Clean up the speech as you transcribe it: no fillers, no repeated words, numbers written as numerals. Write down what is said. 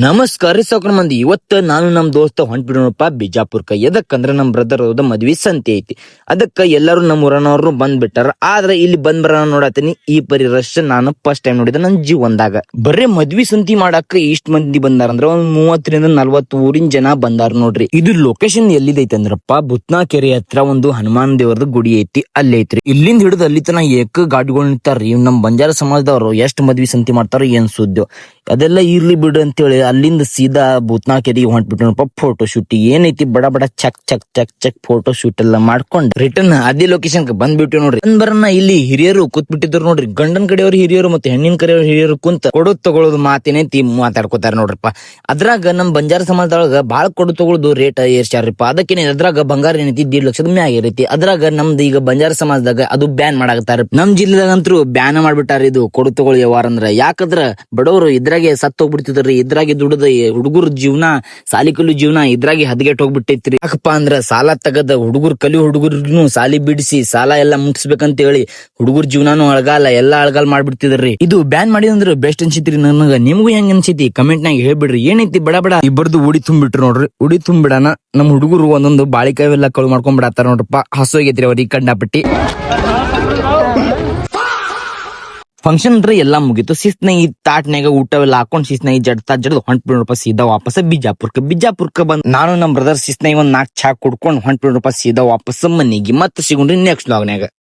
ನಮಸ್ಕಾರ ರೀ ಸಾವ್ಕಾರ ಮಂದಿ. ಇವತ್ತ ನಾನು ನಮ್ ದೋಸ್ತ ಹೊಂಟ್ಬಿಡೋಣಪ್ಪ ಬಿಜಾಪುರ್ಕ. ಎದಕ್ಕಂದ್ರ ನಮ್ ಬ್ರದರ್ ಅವ್ರದ ಮದ್ವಿ ಸಂತೆ ಐತಿ. ಅದಕ್ಕ ಎಲ್ಲಾರು ನಮ್ ಊರನವ್ರು ಬಂದ್ ಬಿಟ್ಟಾರ. ಆದ್ರೆ ಇಲ್ಲಿ ಬಂದ್ ಬರೋಣ ನೋಡತೀನಿ ಈ ಪರಿ ರಶ್ ನಾನು ಫಸ್ಟ್ ಟೈಮ್ ನೋಡಿದ ನನ್ ಜೀವನದಾಗ. ಬರೇ ಮದ್ವಿ ಸಂತಿ ಮಾಡಾಕ ಇಷ್ಟ ಮಂದಿ ಬಂದಾರ ಅಂದ್ರ ಒಂದ್ 30-40 ಊರಿನ ಜನ ಬಂದಾರ ನೋಡ್ರಿ. ಇದು ಲೊಕೇಶನ್ ಎಲ್ಲಿದೈತಿ ಅಂದ್ರಪ್ಪ ಬುತ್ನಾ ಕೆರೆ ಹತ್ರ ಒಂದು ಹನುಮಾನ್ ದೇವರದ ಗುಡಿ ಐತಿ, ಅಲ್ಲಿ ಐತ್ರಿ. ಇಲ್ಲಿಂದ ಹಿಡಿದು ಅಲ್ಲಿ ತನ ಏಕ ಗಾಡಿಗಳು ನಿಂತಾರ್ರಿ. ನಮ್ ಬಂಜಾರ ಸಮಾಜದವ್ರು ಎಷ್ಟ್ ಮದ್ವಿ ಸಂತಿ ಮಾಡ್ತಾರ ಏನ್ ಸುದ್ದಿ ಅದೆಲ್ಲ ಇರ್ಲಿ ಬಿಡು ಅಂತೇಳಿ ಅಲ್ಲಿಂದ ಸೀದಾ ಭೂತ್ನಾ ಕೆರೆಗೆ ಹೊಂಟ್ಬಿಟ್ಟನಪ್ಪ. ಫೋಟೋ ಶೂಟ್ ಏನೈತಿ ಬಡ ಬಡ ಚಕ್ ಚಕ್ ಚಕ್ ಚಕ್ ಫೋಟೋ ಶೂಟ್ ಎಲ್ಲ ಮಾಡ್ಕೊಂಡ್ ರಿಟರ್ನ್ ಅದೇ ಲೊಕೇಶನ್ ಬಂದ್ಬಿಟ್ಟು ನೋಡ್ರಿ. ಬರನ್ನ ಇಲ್ಲಿ ಹಿರಿಯರು ಕೂತ್ ಬಿಟ್ಟಿದ್ರು ನೋಡ್ರಿ. ಗಂಡನ್ ಕಡೆಯವ್ರು ಹಿರಿಯರು ಮತ್ತೆ ಹೆಣ್ಣಿನ ಕಡೆಯವ್ರು ಹಿರಿಯರು ಕುಂತ ಕೊಡೋದ್ ತಗೊಳ್ಳೋದು ಮಾತೇನೈತಿ ಮಾತಾಡ್ಕೋತಾರ ನೋಡ್ರಪ್ಪ. ಅದ್ರಾಗ ನಮ್ ಬಂಜಾರ ಸಮಾಜದೊಳಗ ಬಾಳ ಕೊಡು ತಗೊಳ್ಳೋದು ರೇಟ್ ಏರ್ಸ್ಯಾರಪ್ಪ. ಅದಕ್ಕೇನೆ ಅದ್ರಾಗ ಬಂಗಾರ ಏನೈತಿ 1.5 ಲಕ್ಷದ ಮ್ಯಾಗ ಇರೈತಿ. ಅದ್ರಾಗ ನಮ್ದು ಈಗ ಬಂಜಾರ ಸಮಾಜದಾಗ ಅದು ಬ್ಯಾನ್ ಮಾಡಾಕತ್ತಾರ. ನಮ್ ಜಿಲ್ಲೆದಾಗಂತೂ ಬ್ಯಾನ್ ಮಾಡ್ಬಿಟ್ಟಾರ ಇದು ಕೊಡು ತಗೊಳ್ಳಿ ವ್ಯವಹಾರ ಅಂದ್ರ. ಯಾಕಂದ್ರ ಬಡವರು ಇದ್ರಾಗೆ ಸತ್ ಹೋಗ್ಬಿಡ್ತಿದ್ರಿ. ಇದ್ರಾಗೆ ದುಡ್ದ ಹುಡುಗರ ಜೀವನ ಸಾಲಿ ಕಲು ಜೀವನ ಇದ್ರಾಗೆ ಹದಗೆಟ್ ಹೋಗ್ಬಿಟ್ಟೈತ್ರಿ. ಯಾಕಪ್ಪ ಅಂದ್ರ ಸಾಲ ತಗದ ಹುಡುಗರು ಕಲಿ ಹುಡುಗರ್ನು ಸಾಲಿ ಬಿಡಿಸಿ ಸಾಲ ಎಲ್ಲಾ ಮುಟ್ಸ್ಬೇಕಂತ ಹೇಳಿ ಹುಡುಗರ ಜೀವನಾನು ಅಳಗಾಲ ಎಲ್ಲಾ ಅಳಗಾಲ ಮಾಡ್ಬಿಡ್ತಿದ್ರಿ. ಇದು ಬ್ಯಾನ್ ಮಾಡಿ ಅಂದ್ರ ಬೆಸ್ಟ್ ಅನ್ಸಿತ್ರಿ ನನಗ. ನಿಮ್ಗೂ ಹೆಂಗ್ ಅನ್ಸಿತಿ ಕಮೆಂಟ್ ನಾಗ ಹೇಳ್ಬಿಡ್ರಿ. ಏನೈತಿ ಬಡ ಬಡ ಇಬ್ಬರದು ಉಡಿ ತುಂಬಿಟ್ರು ನೋಡ್ರಿ. ಉಡಿ ತುಂಬಿಡಾನ ನಮ್ ಹುಡುಗರು ಒಂದೊಂದು ಬಾಳಿಕಾವೆಲ್ಲ ಕಳು ಮಾಡ್ಕೊಂಡ್ ಬಿಡತ್ತಾರ ನೋಡ್ರಪ್ಪ. ಹಸೋಗೈತ್ರಿ ಅವ್ರಿಗೆ ಕಂಡಾಪಟ್ಟಿ. ಫಂಕ್ಷನ್ ರೀ ಎಲ್ಲಾ ಮುಗೀತು. ಶಿಸ್ನಾಗಿ ತಾಟ್ನಾಗ ಊಟವೆಲ್ಲ ಹಾಕೊಂಡ್ ಶಿಸ್ನಾಗಿ ಜಡ್ದು ಹೊಂಟ್ಬಿಡ್ರಪ್ಪ ಸೀದಾ ವಾಪಸ್ ಬಿಜಾಪುರ್ಕ ಬಂದ್ ನಾನು ನಮ್ ಬ್ರದರ್ ಶಿಸ್ನಾಗಿ ಒಂದ್ 4 ಚಾ ಕುಡ್ಕೊಂಡ್ ಹೊಂಟ್ಬಿಡ್ರಪ್ಪ ಸೀದಾ ವಾಪಸ್ ಮನಿಗೆ. ಮತ್ತೆ ಸಿಗುಣ್ರಿ ನೆಕ್ಸ್ಟ್ ವ್ಲಾಗ್ನಾಗ.